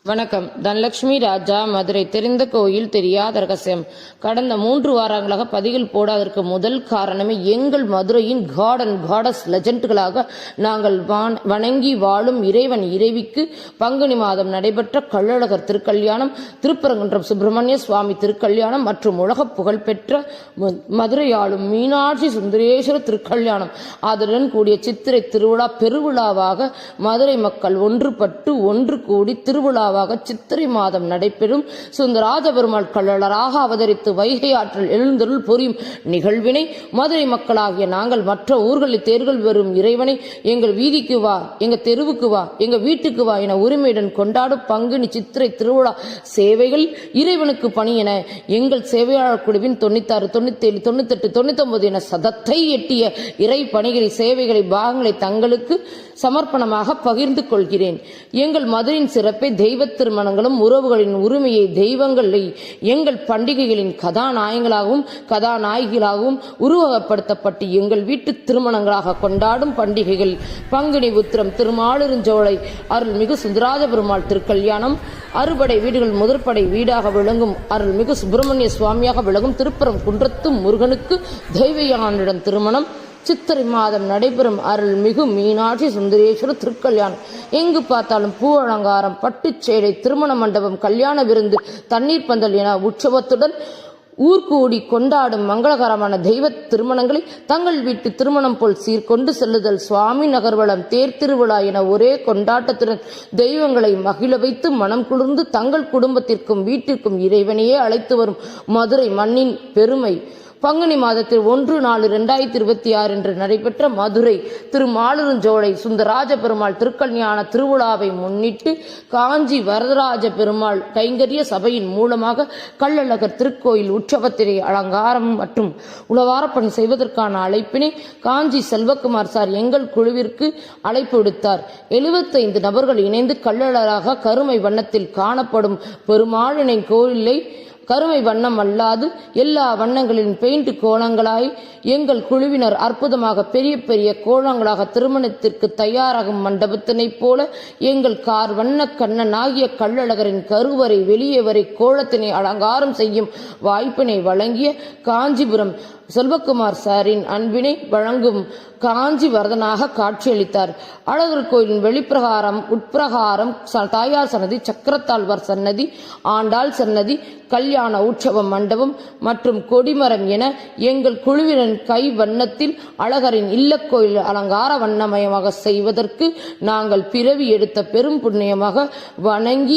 வணக்கம். தனலட்சுமி ராஜா, மதுரை. தெரிந்த கோயில் தெரியாத ரகசியம். கடந்த 3 வாரங்களாக பதிகள் போடாதற்கு முதல் காரணமே எங்கள் மதுரையின் காட் அண்ட் காடஸ் லெஜெண்டுகளாக நாங்கள் வணங்கி வாழும் இறைவன் இறைவிக்கு பங்குனி மாதம் நடைபெற்ற கள்ளழகர் திருக்கல்யாணம், திருப்பரங்குன்றம் சுப்பிரமணிய சுவாமி திருக்கல்யாணம் மற்றும் உலக புகழ்பெற்ற மதுரை ஆளும் மீனாட்சி சுந்தரேஸ்வரர் திருக்கல்யாணம், அதுடன் கூடிய சித்திரை திருவிழா பெருவிழாவாக மதுரை மக்கள் ஒன்றுபட்டு ஒன்று கூடி திருவிழாவாக சித்திரை மாதம் நடைபெறும் சுந்தராஜ பெருமாள் கள்ளழகராக அவதரித்து வைகை ஆற்றில் எழுந்தருள் புரியும் நிகழ்வினை மதுரை மக்களாகிய நாங்கள் மற்ற ஊர்களில் தேர்கள் வரும் இறைவனை எங்கள் வீதிக்கு வா, எங்க தெருவுக்கு வா, எங்க வீட்டுக்கு வா என உரிமையுடன் கொண்டாடும் பங்குனி சித்திரை திருவிழா சேவைகள் இறைவனுக்கு பணி என எங்கள் சேவையாளர் குழுவின் 96, 97, 98, 99 என சதத்தை எட்டிய இறை பணிகளை சேவைகளை பாகங்களை தங்களுக்கு சமர்ப்பணமாக பகிர்ந்து கொள்கிறேன். எங்கள் மதுரையின் சிறப்பை தெய்வ திருமணங்களும் உறவுகளின் உரிமையை தெய்வங்களை எங்கள் பண்டிகைகளின் கதாநாயகங்களாகவும் கதாநாயகிகளாகவும் உருவகப்படுத்தப்பட்டு எங்கள் வீட்டு திருமணங்களாக கொண்டாடும் பண்டிகைகள் பங்குனி உத்திரம், திருமாலிருஞ்சோலை அருள்மிகு சுந்தராஜ பெருமாள் திருக்கல்யாணம், அறுபடை வீடுகள் முதற்படை வீடாக விளங்கும் அருள்மிகு சுப்பிரமணிய சுவாமியாக விளங்கும் திருப்பரங்குன்றத்து முருகனுக்கு தெய்வயானிடம் திருமணம், சித்திரை மாதம் நடைபெறும் அருள்மிகு மீனாட்சி சுந்தரேஸ்வரர் திருக்கல்யாணம், எங்கு பார்த்தாலும் பூ அலங்காரம், பட்டுச்சேலை, திருமண மண்டபம், கல்யாண விருந்து, தண்ணீர் பந்தல் என உற்சவத்துடன் ஊர்கூடி கொண்டாடும் மங்களகரமான தெய்வ திருமணங்களை தங்கள் வீட்டு திருமணம் போல் சீர்கொண்டு செல்லுதல், சுவாமி நகர்வலம், தேர் திருவிழா என ஒரே கொண்டாட்டத்துடன் தெய்வங்களை மகிழ வைத்து மனம் குளிர்ந்து தங்கள் குடும்பத்திற்கும் வீட்டிற்கும் இறைவனையே அழைத்து வரும் மதுரை மண்ணின் பெருமை. பங்குனி மாதத்தில் 1/4/2026 என்று நடைபெற்ற மதுரை திருமாலிருஞ்சோலை சுந்தராஜ பெருமாள் திருக்கல்யாண திருவிழாவை முன்னிட்டு காஞ்சி வரதராஜ பெருமாள் கைங்கரிய சபையின் மூலமாக கள்ளழகர் திருக்கோயில் உற்சவத்தினை அலங்காரம் மற்றும் உளவாரப்பணி செய்வதற்கான அழைப்பினை காஞ்சி செல்வகுமார் சார் எங்கள் குழுவிற்கு அழைப்பு விடுத்தார். 75 நபர்கள் இணைந்து கள்ளழகராக கருமை வண்ணத்தில் காணப்படும் பெருமாளினை கோயிலை கருமை வண்ணம் அல்லாது எல்லா வண்ணங்களின் பெயிண்ட் கோலங்களாய் எங்கள் குழுவினர் அற்புதமாக பெரிய பெரிய கோலங்களாக திருமணத்திற்கு தயாராகும் மண்டபத்தினைப் போல எங்கள் கார் வண்ண கண்ணன் ஆகிய கள்ளழகரின் கருவறை வெளியே வரை கோலத்தினை அலங்காரம் செய்யும் வாய்ப்பினை வழங்கிய காஞ்சிபுரம் செல்வகுமார் சாரின் அன்பினை வழங்கும் காஞ்சி வரதனாக காட்சியளித்தார். அழகர் கோயிலின் வெளிப்பிரகாரம், உட்பிரகாரம், தாயார் சன்னதி, சக்கரத்தாழ்வார் சன்னதி, ஆண்டாள் சன்னதி, கல்யாண உற்சவ மண்டபம் மற்றும் கொடிமரம் என எங்கள் குழுவினரின் கை வண்ணத்தில் அழகரின் இல்லக்கோயில் அலங்கார வண்ணமயமாக செய்வதற்கு நாங்கள் பிறவி எடுத்த பெரும் புண்ணியமாக வணங்கி